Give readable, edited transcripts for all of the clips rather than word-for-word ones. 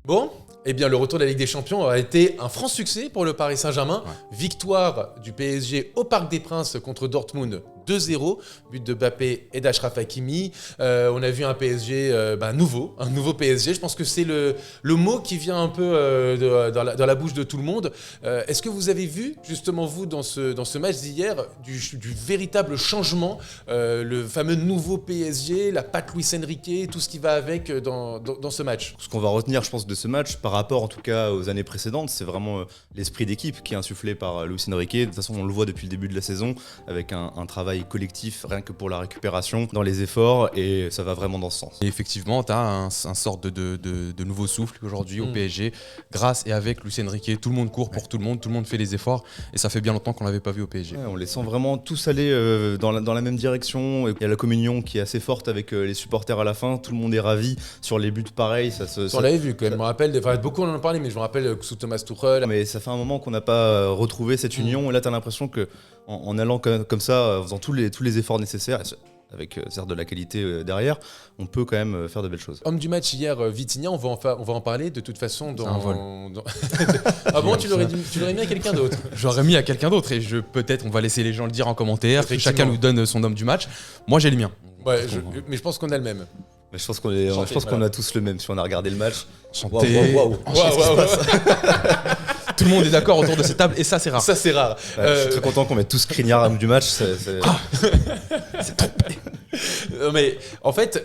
Bon, eh bien le retour de la Ligue des Champions a été un franc succès pour le Paris Saint-Germain. Ouais. Victoire du PSG au Parc des Princes contre Dortmund 2-0, but de Mbappé et d'Achraf Hakimi. On a vu un PSG un nouveau PSG. Je pense que c'est le mot qui vient un peu dans la bouche de tout le monde. Est-ce que vous avez vu, justement vous, dans ce match d'hier, du véritable changement, le fameux nouveau PSG, la patte Luis Enrique, tout ce qui va avec dans ce match? Ce qu'on va retenir, je pense, de ce match, par rapport en tout cas aux années précédentes, c'est vraiment l'esprit d'équipe qui est insufflé par Luis Enrique. De toute façon, on le voit depuis le début de la saison, avec un travail collectif, rien que pour la récupération, dans les efforts, et ça va vraiment dans ce sens. Et effectivement, tu as un sorte de nouveau souffle aujourd'hui au PSG, grâce et avec Luis Enrique. Tout le monde court pour tout le monde fait les efforts, et ça fait bien longtemps qu'on ne l'avait pas vu au PSG. Ouais, on les sent vraiment tous aller dans la même direction, et il y a la communion qui est assez forte avec les supporters à la fin, tout le monde est ravi sur les buts pareils. On l'avait vu quand même, je me rappelle, beaucoup on en a parlé, mais je me rappelle sous Thomas Tuchel. Mais ça fait un moment qu'on n'a pas retrouvé cette union, et là tu as l'impression qu'en allant comme ça, en faisant tous les efforts nécessaires, avec certes de la qualité derrière, on peut quand même faire de belles choses. Homme du match hier, Vitinha, on va en parler de toute façon dans... C'est un vol. Ah bon, tu l'aurais mis à quelqu'un d'autre? J'aurais mis à quelqu'un d'autre, et peut-être on va laisser les gens le dire en commentaire, chacun nous donne son homme du match. Moi j'ai le mien. Ouais, mais je pense qu'on a le même. Mais je pense qu'on a tous le même si on a regardé le match. Waouh. Tout le monde est d'accord autour de cette table, et ça c'est rare. Ça c'est rare. Je suis très content qu'on mette tous Skriniar à homme du match. C'est trompé. Mais en fait,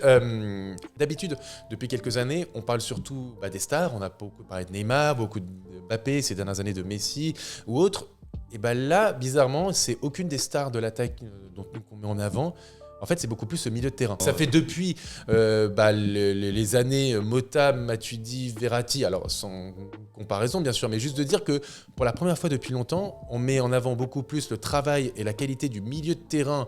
d'habitude, depuis quelques années, on parle surtout des stars. On a beaucoup parlé de Neymar, beaucoup de Mbappé, ces dernières années de Messi ou autres. Et là, bizarrement, c'est aucune des stars de l'attaque qu'on met en avant. En fait, c'est beaucoup plus ce milieu de terrain. Ça fait depuis les années Mota, Matuidi, Verratti, alors sans comparaison bien sûr, mais juste de dire que pour la première fois depuis longtemps, on met en avant beaucoup plus le travail et la qualité du milieu de terrain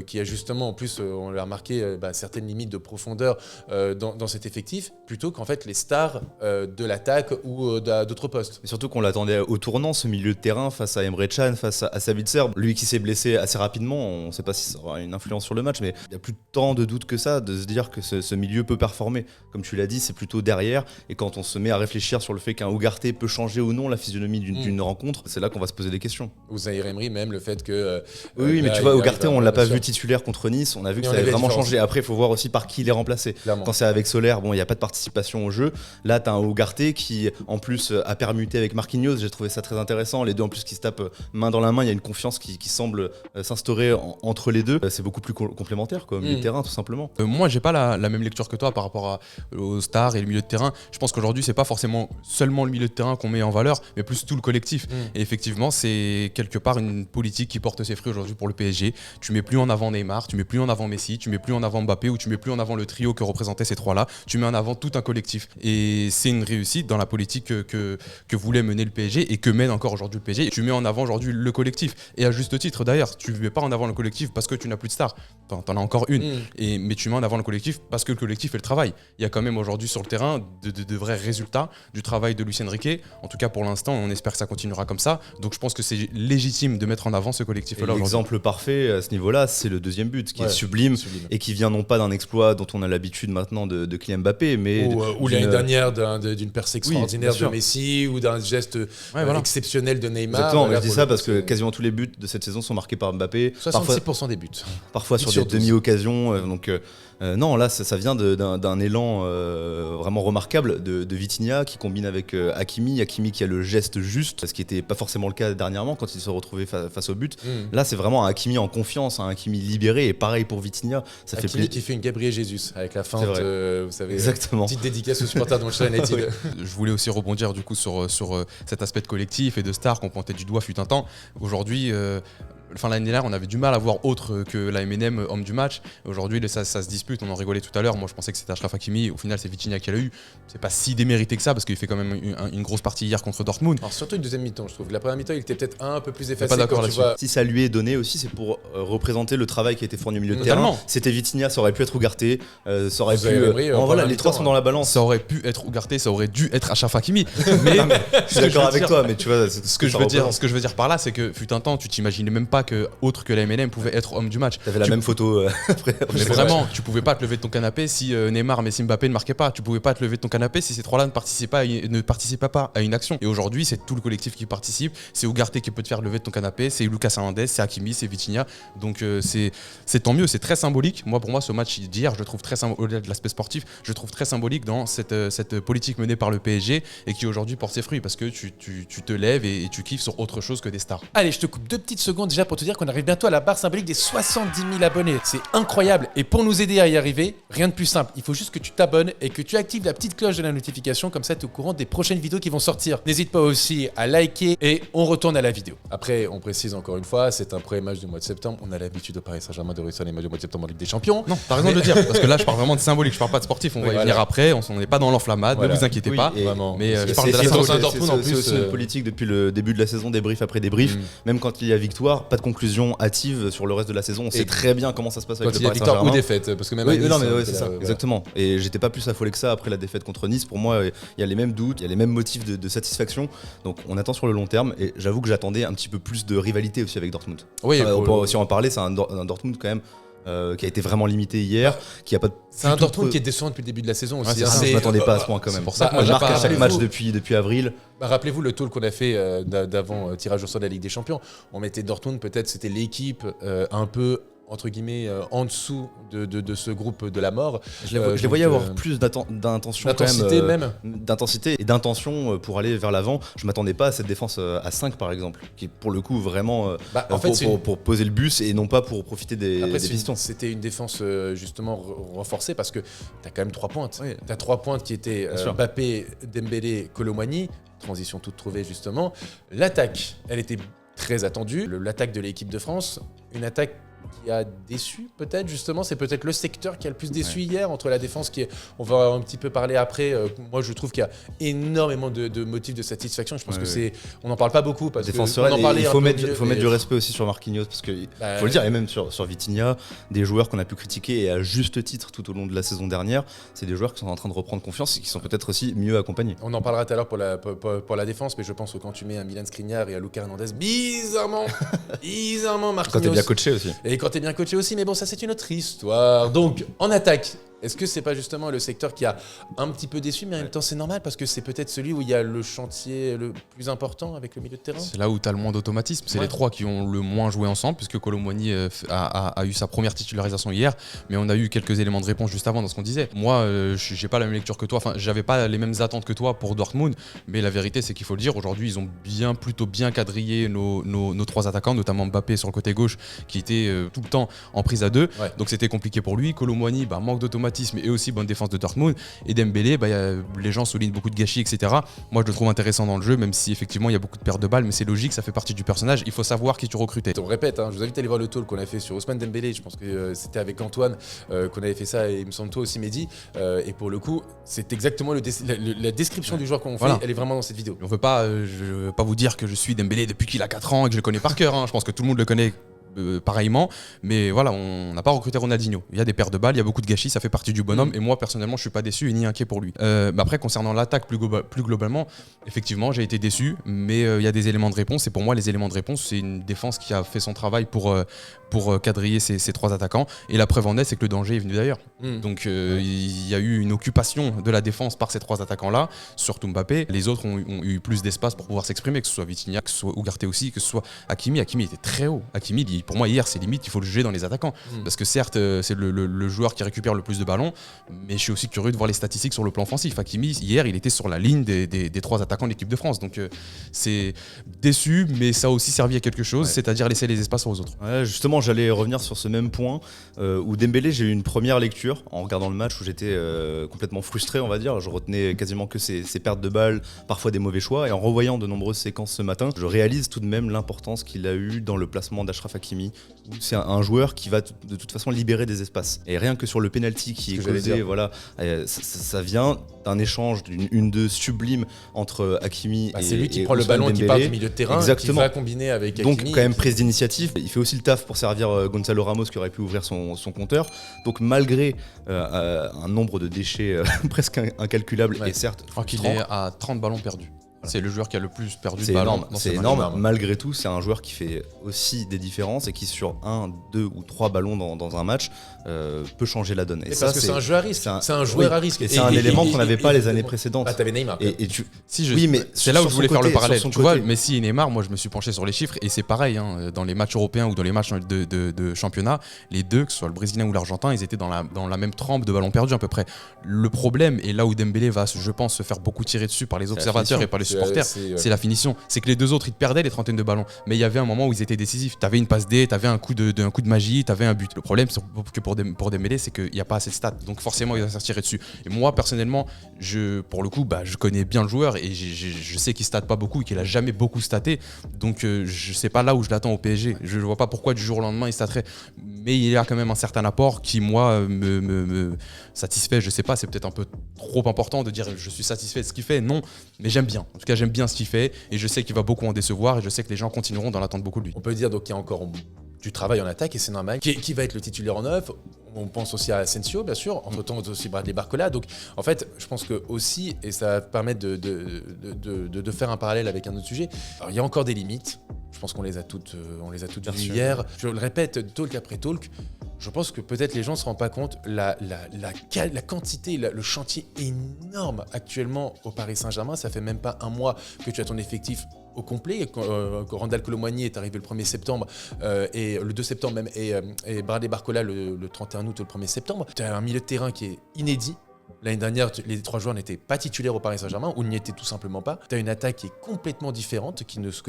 qui a justement, en plus, on l'a remarqué, certaines limites de profondeur dans cet effectif, plutôt qu'en fait les stars de l'attaque ou d'autres postes. Et surtout qu'on l'attendait au tournant, ce milieu de terrain, face à Emre Can, face à Sabitzer. Lui qui s'est blessé assez rapidement, on ne sait pas si ça aura une influence sur le match, mais il n'y a plus tant de doute que ça de se dire que ce milieu peut performer. Comme tu l'as dit, c'est plutôt derrière, et quand on se met à réfléchir sur le fait qu'un Ugarte peut changer ou non la physionomie d'une rencontre, c'est là qu'on va se poser des questions. Ou Zaïre Emery, même le fait que... oui, mais tu vois, Ugarte, on ne l'a pas vu titulaire contre Nice, on a vu que ça avait vraiment changé. Après, il faut voir aussi par qui il est remplacé. Clairement. Quand c'est avec Soler, il n'y a pas de participation au jeu. Là, tu as un Ugarte qui, en plus, a permuté avec Marquinhos. J'ai trouvé ça très intéressant. Les deux, en plus, qui se tapent main dans la main. Il y a une confiance qui semble s'instaurer entre les deux. C'est beaucoup plus complémentaire, quoi, au milieu de terrain, tout simplement. Moi, j'ai pas la même lecture que toi par rapport aux stars et le milieu de terrain. Je pense qu'aujourd'hui, c'est pas forcément seulement le milieu de terrain qu'on met en valeur, mais plus tout le collectif. Et effectivement, c'est quelque part une politique qui porte ses fruits aujourd'hui pour le PSG. Tu mets plus en avant Neymar, tu mets plus en avant Messi, tu mets plus en avant Mbappé, ou tu mets plus en avant le trio que représentaient ces trois-là. Tu mets en avant tout un collectif. Et c'est une réussite dans la politique que voulait mener le PSG et que mène encore aujourd'hui le PSG. Tu mets en avant aujourd'hui le collectif. Et à juste titre d'ailleurs, tu ne mets pas en avant le collectif parce que tu n'as plus de stars. T'en as encore une. Mais tu mets en avant le collectif parce que le collectif fait le travail. Il y a quand même aujourd'hui sur le terrain de vrais résultats du travail de Luis Enrique. En tout cas pour l'instant, on espère que ça continuera comme ça. Donc je pense que c'est légitime de mettre en avant ce collectif-là. L'exemple parfait à ce niveau-là, c'est le deuxième but, qui est sublime, et qui vient non pas d'un exploit dont on a l'habitude maintenant de Kylian Mbappé, mais ou l'année dernière d'une percée extraordinaire de Messi, ou d'un geste exceptionnel de Neymar. Exactement, je dis ça parce que quasiment tous les buts de cette saison sont marqués par Mbappé. 66% des buts. Parfois sur des demi-occasions. Donc non, là ça vient d'un élan vraiment remarquable de Vitinha qui combine avec Hakimi qui a le geste juste, ce qui n'était pas forcément le cas dernièrement quand il se retrouvait face au but. Là c'est vraiment un Hakimi en confiance, un Hakimi libéré, et pareil pour Vitinha. Ça Hakimi fait qui fait une Gabriel Jesus avec la feinte, vous savez. Exactement. Petite dédicace aux supporters de Manchester United. Je voulais aussi rebondir du coup sur cet aspect de collectif et de star qu'on pointait du doigt fut un temps. Aujourd'hui, l'année dernière, on avait du mal à voir autre que la MNM homme du match. Aujourd'hui, ça se dispute, on en rigolait tout à l'heure. Moi, je pensais que c'était Achraf Hakimi. Au final, c'est Vitinha qui l'a eu. C'est pas si démérité que ça parce qu'il fait quand même une grosse partie hier contre Dortmund. Alors, surtout une deuxième mi-temps, je trouve. La première mi-temps, il était peut-être un peu plus effacé. Pas d'accord là-dessus. Si ça lui est donné aussi, c'est pour représenter le travail qui a été fourni au milieu de terrain. C'était Vitinha, ça aurait pu être Ugarte, ça aurait pu. Les trois sont dans la balance. Ça aurait pu être Ugarte, ça aurait dû être Achraf Hakimi. Mais je suis d'accord avec toi, mais tu vois. Ce que je veux dire par là, c'est que fut un temps, tu t'imaginais même pas pas que autre que la MNM pouvait être homme du match. T'avais la même photo après. Mais vraiment, tu pouvais pas te lever de ton canapé si Neymar, Messi, Mbappé ne marquaient pas. Tu pouvais pas te lever de ton canapé si ces trois-là ne participaient pas à une action. Et aujourd'hui, c'est tout le collectif qui participe. C'est Ugarte qui peut te faire lever de ton canapé, c'est Lucas Hernandez, c'est Hakimi, c'est Vitinha. Donc c'est tant mieux, c'est très symbolique. Pour moi, ce match d'hier, je le trouve très au-delà de l'aspect sportif, je le trouve très symbolique dans cette politique menée par le PSG et qui aujourd'hui porte ses fruits parce que tu te lèves et tu kiffes sur autre chose que des stars. Allez, je te coupe 2 petites secondes déjà pour te dire qu'on arrive bientôt à la barre symbolique des 70 000 abonnés. C'est incroyable. Et pour nous aider à y arriver, rien de plus simple. Il faut juste que tu t'abonnes et que tu actives la petite cloche de la notification, comme ça tu es au courant des prochaines vidéos qui vont sortir. N'hésite pas aussi à liker et on retourne à la vidéo. Après, on précise encore une fois, c'est un premier match du mois de septembre. On a l'habitude au Paris Saint-Germain de réussir les matchs du mois de septembre en Ligue des Champions. Non, t'as raison de le dire, parce que là je parle vraiment de symbolique, je parle pas de sportif, on va y venir après, on n'est pas dans l'enflammade, ne vous inquiétez pas. Mais je parle de la symbolique. Dortmund en plus. C'est aussi une politique depuis le début de la saison, débrief après débrief. Même quand il y a victoire, pas de conclusion hâtive sur le reste de la saison. On sait très bien comment ça se passe avec le Paris Saint-Germain. Victoire ou défaite, parce que même à Nice, c'est ça, exactement. Et j'étais pas plus affolé que ça après la défaite contre Nice. Pour moi, il y a les mêmes doutes, il y a les mêmes motifs de satisfaction. Donc on attend sur le long terme. Et j'avoue que j'attendais un petit peu plus de rivalité aussi avec Dortmund. Oui, on peut aussi en parler. C'est un Dortmund quand même. Qui a été vraiment limité hier, qui a pas. C'est un Dortmund qui est décevant depuis le début de la saison aussi. Je m'attendais pas à ce point quand même. C'est pour ça que moi je marque à chaque match depuis avril. Rappelez-vous le talk qu'on a fait d'avant tirage au sort de la Ligue des Champions. On mettait Dortmund, peut-être c'était l'équipe un peu entre guillemets en dessous de ce groupe de la mort. Je les voyais avoir plus d'intention d'intensité même. D'intensité et d'intention pour aller vers l'avant. Je m'attendais pas à cette défense à 5 par exemple, qui est pour le coup vraiment pour poser le bus et non pas pour profiter des pistons. C'était une défense justement renforcée parce que tu as quand même 3 pointes. Oui. Tu as 3 pointes qui étaient Mbappé, Dembélé, Kolo Muani. Transition toute trouvée justement. L'attaque, elle était très attendue. L'attaque de l'équipe de France, une attaque qui a déçu peut-être justement, c'est peut-être le secteur qui a le plus déçu hier entre la défense qui est, on va un petit peu parler après, moi je trouve qu'il y a énormément de motifs de satisfaction, je pense que c'est, on n'en parle pas beaucoup parce défense que on en parlait il faut mettre du respect aussi sur Marquinhos parce que faut le dire, et même sur Vitinha, des joueurs qu'on a pu critiquer et à juste titre tout au long de la saison dernière, c'est des joueurs qui sont en train de reprendre confiance et qui sont peut-être aussi mieux accompagnés. On en parlera tout à l'heure pour la défense, mais je pense que quand tu mets un Milan Skriniar et un Lucas Hernandez, bizarrement Marquinhos. Quand t'es bien coaché aussi. Et quand t'es bien coaché aussi, mais bon, ça c'est une autre histoire. Donc, en attaque, est-ce que c'est pas justement le secteur qui a un petit peu déçu, mais en même temps c'est normal parce que c'est peut-être celui où il y a le chantier le plus important avec le milieu de terrain? C'est là où tu as le moins d'automatisme. C'est les trois qui ont le moins joué ensemble, puisque Kolo Muani a eu sa première titularisation hier, mais on a eu quelques éléments de réponse juste avant dans ce qu'on disait. Moi, j'ai pas la même lecture que toi, enfin, j'avais pas les mêmes attentes que toi pour Dortmund, mais la vérité c'est qu'il faut le dire, aujourd'hui ils ont plutôt bien quadrillé nos trois attaquants, notamment Mbappé sur le côté gauche qui était tout le temps en prise à 2, donc c'était compliqué pour lui. Kolo Muani, manque d'automatisme et aussi bonne défense de Dortmund, et Dembélé, les gens soulignent beaucoup de gâchis, etc. Moi je le trouve intéressant dans le jeu, même si effectivement il y a beaucoup de pertes de balles, mais c'est logique, ça fait partie du personnage, il faut savoir qui tu recrutais. On répète, je vous invite à aller voir le talk qu'on a fait sur Ousmane Dembélé, je pense que c'était avec Antoine qu'on avait fait ça, et il me semble toi aussi Mehdi, et pour le coup c'est exactement la description du joueur qu'on fait, elle est vraiment dans cette vidéo. Je veux pas vous dire que je suis Dembélé depuis qu'il a 4 ans et que je le connais par cœur, je pense que tout le monde le connaît pareillement, mais voilà, on n'a pas recruté Ronaldinho. Il y a des pertes de balles, il y a beaucoup de gâchis, ça fait partie du bonhomme, et moi personnellement je suis pas déçu et ni inquiet pour lui. Après, concernant l'attaque plus globalement, effectivement j'ai été déçu, mais il y a des éléments de réponse, et pour moi les éléments de réponse c'est une défense qui a fait son travail pour quadriller ces trois attaquants, et la preuve en est c'est que le danger est venu d'ailleurs. Donc il y a eu une occupation de la défense par ces trois attaquants là, surtout Mbappé. Les autres ont eu plus d'espace pour pouvoir s'exprimer, que ce soit Vitinha, que ce soit Ugarte aussi, que ce soit Hakimi était très haut. Hakimi, pour moi hier c'est limite, il faut le juger dans les attaquants, parce que certes c'est le joueur qui récupère le plus de ballons, mais je suis aussi curieux de voir les statistiques sur le plan offensif. Hakimi hier il était sur la ligne des trois attaquants de l'équipe de France, donc c'est déçu, mais ça a aussi servi à quelque chose, c'est-à-dire laisser les espaces aux autres. Justement, j'allais revenir sur ce même point où Dembélé, j'ai eu une première lecture en regardant le match où j'étais complètement frustré, on va dire. Je retenais quasiment que ses pertes de balles, parfois des mauvais choix, et en revoyant de nombreuses séquences ce matin, je réalise tout de même l'importance qu'il a eu dans le placement d'Achraf Hakimi, où c'est un joueur qui va de toute façon libérer des espaces. Et rien que sur le penalty qui est causé, ça vient d'un échange, d'une 1-2 sublime entre Hakimi et c'est lui qui et prend le ballon, Dembélé. qui part du milieu de terrain, Exactement. qui va combiner avec Donc Hakimi. quand même prise d'initiative, il fait aussi le taf pour servir Gonzalo Ramos qui aurait pu ouvrir son compteur. Donc malgré un nombre de déchets presque incalculable, et certes je crois qu'il est à 30 ballons perdus. C'est le joueur qui a le plus perdu C'est de ballon. énorme, dans c'est ce match. énorme. Malgré tout, c'est un joueur qui fait aussi des différences et qui, sur 1, 2 ou 3 ballons dans un match, peut changer la donne. Et parce que c'est un jeu à risque. C'est un joueur à risque. Et c'est un élément qu'on n'avait pas les années précédentes. Ah, t'avais Neymar. Oui, mais c'est là où je voulais faire le parallèle. Tu vois, côté. Messi et Neymar, moi je me suis penché sur les chiffres et c'est pareil. Dans les matchs européens ou dans les matchs de championnat, les deux, que ce soit le Brésilien ou l'Argentin, ils étaient dans la même trempe de ballons perdus à peu près. Le problème, et là où Dembélé va, je pense, se faire beaucoup tirer dessus par les observateurs et par les supporters, c'est la finition. C'est que les deux autres, ils te perdaient les trentaines de ballons. Mais il y avait un moment où ils étaient décisifs. T'avais une passe D, t'avais un coup de magie, t'avais un but. Le problème, c'est que pour Dembélé, c'est qu'il n'y a pas assez de stats. Donc forcément, il va se faire tirer dessus. Et moi, personnellement, pour le coup, je connais bien le joueur et je sais qu'il state pas beaucoup et qu'il a jamais beaucoup staté. Donc je sais pas là où je l'attends au PSG. Je vois pas pourquoi du jour au lendemain il staterait. Mais il y a quand même un certain apport qui, moi, me satisfait. Je sais pas, c'est peut-être un peu trop important de dire je suis satisfait de ce qu'il fait. Non, mais j'aime bien. En tout cas, j'aime bien ce qu'il fait et je sais qu'il va beaucoup en décevoir et je sais que les gens continueront d'en attendre beaucoup de lui. On peut dire donc qu'il y a encore du travail en attaque et c'est normal. Qui va être le titulaire en neuf? On pense aussi à Asensio, bien sûr. Entre-temps, aussi Bradley Barcola. Donc, en fait, je pense que aussi, et ça va permettre de faire un parallèle avec un autre sujet, alors, il y a encore des limites. Je pense qu'on les a toutes vues hier. Je le répète, talk après talk. Je pense que peut-être les gens ne se rendent pas compte la quantité, le chantier énorme actuellement au Paris Saint-Germain. Ça fait même pas un mois que tu as ton effectif au complet. Randal Colomwani est arrivé le 1er septembre et le 2 septembre même et Bradley Barcola le 31 août ou le 1er septembre. Tu as un milieu de terrain qui est inédit. L'année dernière, les 3 joueurs n'étaient pas titulaires au Paris Saint-Germain ou n'y étaient tout simplement pas. Tu as une attaque qui est complètement différente, qui se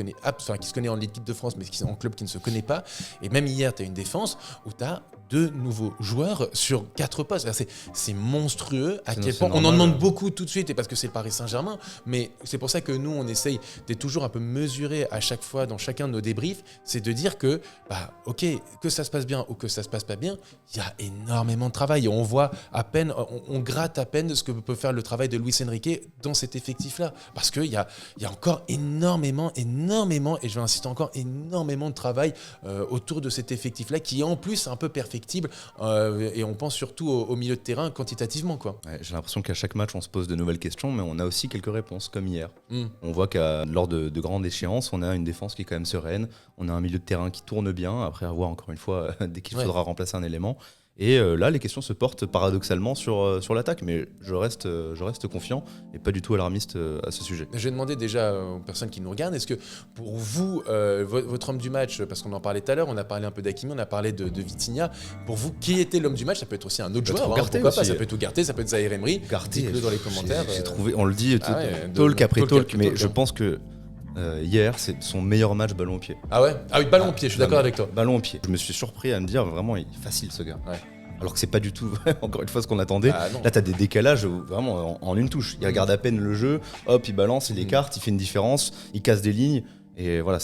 connaît en équipe de France, mais en club qui ne se connaît pas. Et même hier, tu as une défense où tu as 2 nouveaux joueurs sur 4 postes. C'est monstrueux à quel point. On en demande beaucoup tout de suite, et parce que c'est le Paris Saint-Germain, mais c'est pour ça que nous, on essaye d'être toujours un peu mesuré à chaque fois dans chacun de nos débriefs, c'est de dire que, ok, que ça se passe bien ou que ça se passe pas bien, il y a énormément de travail. Et on voit à peine, on gratte à peine ce que peut faire le travail de Luis Enrique dans cet effectif-là. Parce qu'il y a encore énormément, et je vais insister encore, énormément de travail autour de cet effectif-là, qui est en plus un peu perfectible, et on pense surtout au milieu de terrain quantitativement, quoi. Ouais, j'ai l'impression qu'à chaque match, on se pose de nouvelles questions, mais on a aussi quelques réponses, comme hier. On voit qu'à lors de grandes échéances, on a une défense qui est quand même sereine, on a un milieu de terrain qui tourne bien, après avoir encore une fois, dès qu'il faudra remplacer un élément. Et là, les questions se portent paradoxalement sur l'attaque, mais je reste confiant et pas du tout alarmiste à ce sujet. Je vais demander déjà aux personnes qui nous regardent, est-ce que pour vous, votre homme du match, parce qu'on en parlait tout à l'heure, on a parlé un peu d'Hakimi, on a parlé de Vitinha, pour vous, qui était l'homme du match? Ça peut être aussi un autre joueur, pourquoi pas, ça peut être Ugarte, ça peut être Zaïre Emery, dites-le dans les commentaires. J'ai trouvé, on le dit talk après talk, mais je pense que hier, c'est son meilleur match ballon au pied. Ah ouais? Ah oui, ballon au pied, je suis d'accord avec toi. Ballon au pied. Je me suis surpris à me dire, vraiment, il est facile ce gars. Ouais. Alors que c'est pas du tout, encore une fois, ce qu'on attendait. Non. Là, t'as des décalages vraiment en une touche. Il regarde à peine le jeu, hop, il balance, il écarte, il fait une différence, il casse des lignes. Et voilà,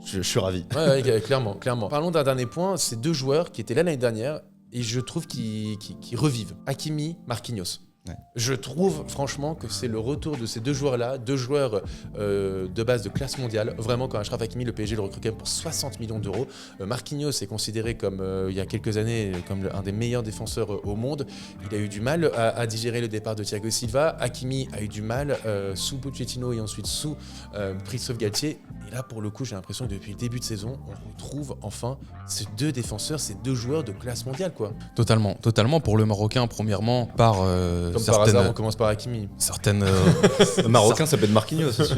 je suis ravi. Ouais, clairement. Parlons d'un dernier point, ces 2 joueurs qui étaient là l'année dernière, et je trouve qu'ils revivent. Hakimi, Marquinhos. Ouais. Je trouve franchement que c'est le retour de ces 2 joueurs-là, 2 joueurs de base de classe mondiale. Vraiment, quand Achraf Hakimi, le PSG le recrute quand même pour 60 millions d'euros. Marquinhos est considéré comme, il y a quelques années, comme un des meilleurs défenseurs au monde. Il a eu du mal à digérer le départ de Thiago Silva. Hakimi a eu du mal sous Pochettino et ensuite sous Christophe Galtier. Et là, pour le coup, j'ai l'impression que depuis le début de saison, on retrouve enfin ces 2 défenseurs, ces 2 joueurs de classe mondiale, quoi. Totalement. Pour le Marocain, premièrement, par par hasard, on commence par Hakimi. Certaines Marocain, ça peut être Marquinhos aussi.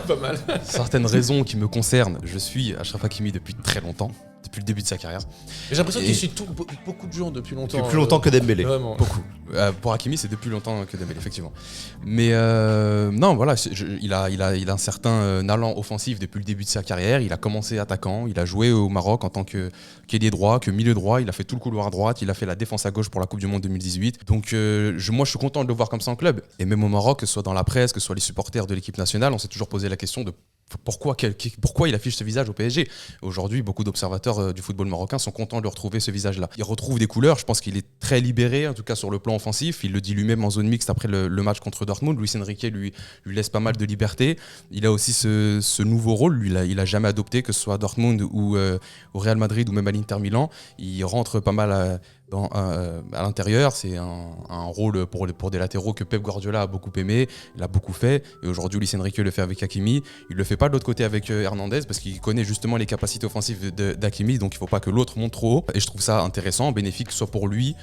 Pas mal. Certaines raisons qui me concernent. Je suis Achraf Hakimi depuis très longtemps, depuis le début de sa carrière. J'ai l'impression qu'il suit beaucoup de gens depuis longtemps. Depuis plus longtemps que Dembélé. Vraiment. Beaucoup. Pour Hakimi, c'est depuis longtemps que Dembélé, effectivement. Mais non, voilà, il a un certain allant offensif depuis le début de sa carrière. Il a commencé attaquant, il a joué au Maroc en tant qu'ailier droit, que milieu droit. Il a fait tout le couloir à droite, il a fait la défense à gauche pour la Coupe du Monde 2018. Donc moi, je suis content de le voir comme ça en club. Et même au Maroc, que ce soit dans la presse, que ce soit les supporters de l'équipe nationale, on s'est toujours posé la question de pourquoi il affiche ce visage au PSG. Aujourd'hui, beaucoup d'observateurs du football marocain sont contents de retrouver ce visage-là. Il retrouve des couleurs, je pense qu'il est très libéré, en tout cas sur le plan offensif. Il le dit lui-même en zone mixte après le match contre Dortmund. Luis Enrique lui laisse pas mal de liberté. Il a aussi ce nouveau rôle, il a jamais adopté, que ce soit à Dortmund ou au Real Madrid ou même à l'Inter Milan. Il rentre pas mal à l'intérieur, c'est un rôle pour des latéraux que Pep Guardiola a beaucoup aimé, il a beaucoup fait, et aujourd'hui Luis Enrique le fait avec Hakimi. Il le fait pas de l'autre côté avec Hernandez parce qu'il connaît justement les capacités offensives d'Hakimi, donc il faut pas que l'autre monte trop haut, et je trouve ça intéressant, bénéfique soit pour lui,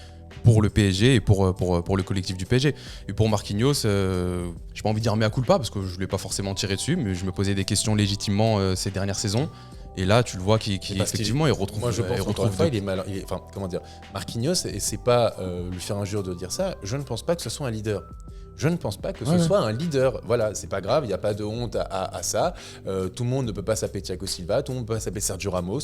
pour le PSG et pour le collectif du PSG. Et pour Marquinhos, j'ai pas envie de dire mea culpa parce que je l'ai pas forcément tiré dessus, mais je me posais des questions légitimement ces dernières saisons. Et là, tu le vois qu'effectivement, il retrouve. Moi, je pense encore une fois, il est mal. Enfin, comment dire, Marquinhos, et c'est pas lui faire injure de dire ça. Je ne pense pas que ce soit un leader. Je ne pense pas que ce soit un leader. Voilà, c'est pas grave, il n'y a pas de honte à ça. Tout le monde ne peut pas s'appeler Thiago Silva, tout le monde ne peut pas s'appeler Sergio Ramos.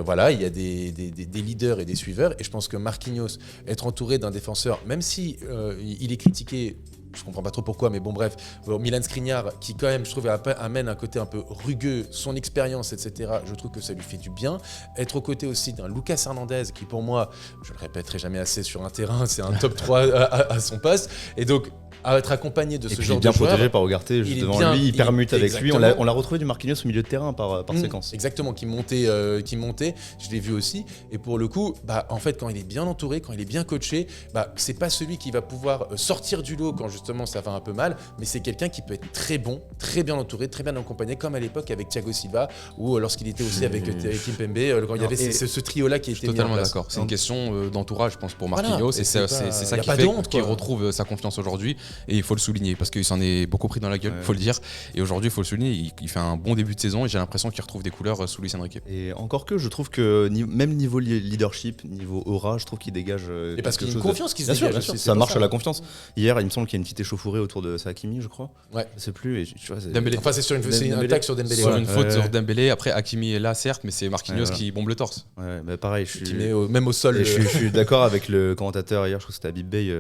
Voilà, il y a des leaders et des suiveurs. Et je pense que Marquinhos, être entouré d'un défenseur, même si il est critiqué. Je comprends pas trop pourquoi, mais bon bref, Milan Skriniar qui quand même je trouve amène un côté un peu rugueux, son expérience, etc. Je trouve que ça lui fait du bien. Être aux côtés aussi d'un Lucas Hernandez qui pour moi, je le répéterai jamais assez sur un terrain, c'est un top 3 à son poste. Et donc à être accompagné de ce genre de joueur. Il est bien protégé par Ugarte juste devant lui, il permute avec lui. On l'a retrouvé du Marquinhos au milieu de terrain par séquence. Exactement, qui montait, je l'ai vu aussi. Et pour le coup, en fait, quand il est bien entouré, quand il est bien coaché, c'est pas celui qui va pouvoir sortir du lot quand justement ça va un peu mal, mais c'est quelqu'un qui peut être très bon, très bien entouré, très bien accompagné, comme à l'époque avec Thiago Silva ou lorsqu'il était aussi avec Kimpembe, quand il y avait ce trio-là qui était mis en place. Totalement d'accord. C'est une question d'entourage, je pense, pour Marquinhos, voilà, et c'est ça qui fait qu'il retrouve sa confiance aujourd'hui. Et il faut le souligner parce qu'il s'en est beaucoup pris dans la gueule, il faut le dire. Et aujourd'hui, il faut le souligner, il fait un bon début de saison et j'ai l'impression qu'il retrouve des couleurs sous Luis Enrique. Et encore que je trouve que même niveau leadership, niveau aura, je trouve qu'il dégage. Et parce qu'il y a une confiance qui se dégage. Bien sûr, ça marche à la confiance. Hier, il me semble qu'il y a une petite échauffourée autour de Hakimi, je crois. Ouais. Je sais plus. Et tu vois, Dembélé. Enfin, c'est sur une attaque sur Dembélé. Sur une faute sur Dembélé. Après, Hakimi est là, certes, mais c'est Marquinhos qui bombe le torse. Ouais, mais pareil, qui met même au sol. Je suis d'accord avec le commentateur hier, je crois que c'était Habib Bey.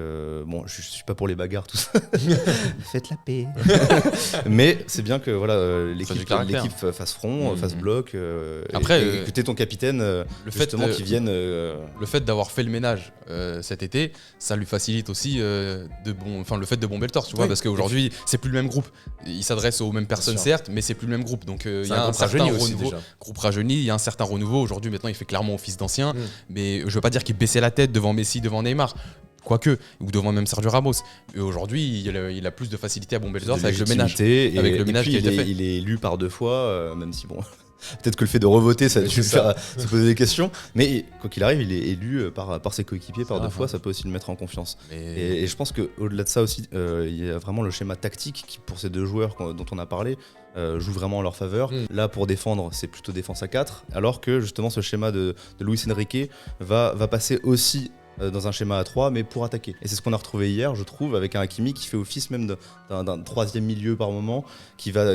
Bon, je suis pas pour les bagarres, tout ça. Faites la paix. Mais c'est bien que voilà, l'équipe fasse front, fasse bloc. Après, écouter ton capitaine, justement, qui vienne. Le fait d'avoir fait le ménage cet été, ça lui facilite aussi le fait de bomber le torse, tu vois, parce qu'aujourd'hui, c'est plus le même groupe. Il s'adresse aux mêmes personnes, certes, mais c'est plus le même groupe. Donc il y a un certain renouveau. Groupe rajeuni, il y a un certain renouveau. Aujourd'hui, maintenant, il fait clairement office d'ancien. Mais je veux pas dire qu'il baissait la tête devant Messi, devant Neymar. Quoique, ou devant même Sergio Ramos. Et aujourd'hui, il a plus de facilité à bomber le torse avec le ménage. Avec le ménage qui a été fait. Il est élu par 2 fois, même si bon. Peut-être que le fait de revoter, ça va faire se poser des questions. Mais quoi qu'il arrive, il est élu par ses coéquipiers par 2 fois, ça peut aussi le mettre en confiance. Et je pense qu'au-delà de ça aussi, il y a vraiment le schéma tactique qui, pour ces 2 joueurs dont on a parlé, joue vraiment en leur faveur. Là, pour défendre, c'est plutôt défense à 4, alors que justement ce schéma de Luis Enrique va passer aussi dans un schéma à 3, mais pour attaquer. Et c'est ce qu'on a retrouvé hier, je trouve, avec un Hakimi qui fait office même d'un 3e milieu par moment, qui va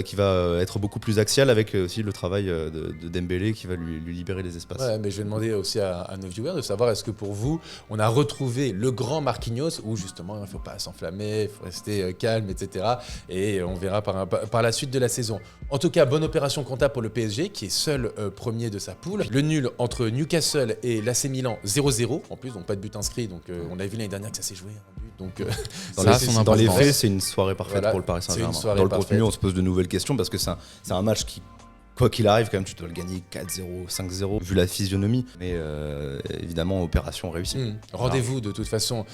être beaucoup plus axial, avec aussi le travail de Dembélé qui va lui libérer les espaces. Ouais, mais je vais demander aussi à nos viewers de savoir, est-ce que pour vous, on a retrouvé le grand Marquinhos, où justement, il ne faut pas s'enflammer, il faut rester calme, etc. Et on verra par la suite de la saison. En tout cas, bonne opération comptable pour le PSG, qui est seul premier de sa poule. Le nul entre Newcastle et l'AC Milan, 0-0, en plus, donc pas de but inscrit. Donc on a vu l'année dernière que ça s'est joué, un but. Donc, dans les faits, c'est une soirée parfaite pour le Paris Saint-Germain. Dans le contenu, on se pose de nouvelles questions parce que c'est un match qui, quoi qu'il arrive, quand même, tu dois le gagner 4-0, 5-0, vu la physionomie. Mais évidemment, opération réussie. Rendez-vous de toute façon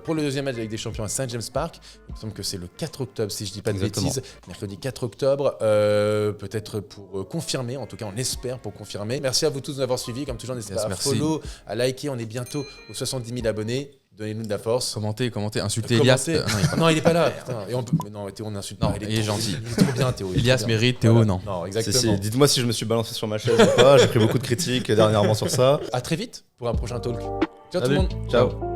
pour le 2e match avec des champions à St. James Park. Il me semble que c'est le 4 octobre, si je dis pas de bêtises. Mercredi 4 octobre, peut-être pour confirmer, en tout cas on espère pour confirmer. Merci à vous tous d'avoir suivi, comme toujours n'hésitez pas à follow, à liker, on est bientôt aux 70 000 abonnés. Donnez-nous de la force. Commentez, insultez Elias. Non, il est pas là. Putain. Non, Théo, on insulte pas. Il est gentil. Il est trop bien, Théo. Elias mérite, Théo, non. Non, exactement. Dites-moi si je me suis balancé sur ma chaise ou pas. J'ai pris beaucoup de critiques dernièrement sur ça. À très vite pour un prochain talk. Ciao Salut. tout le monde. Ciao.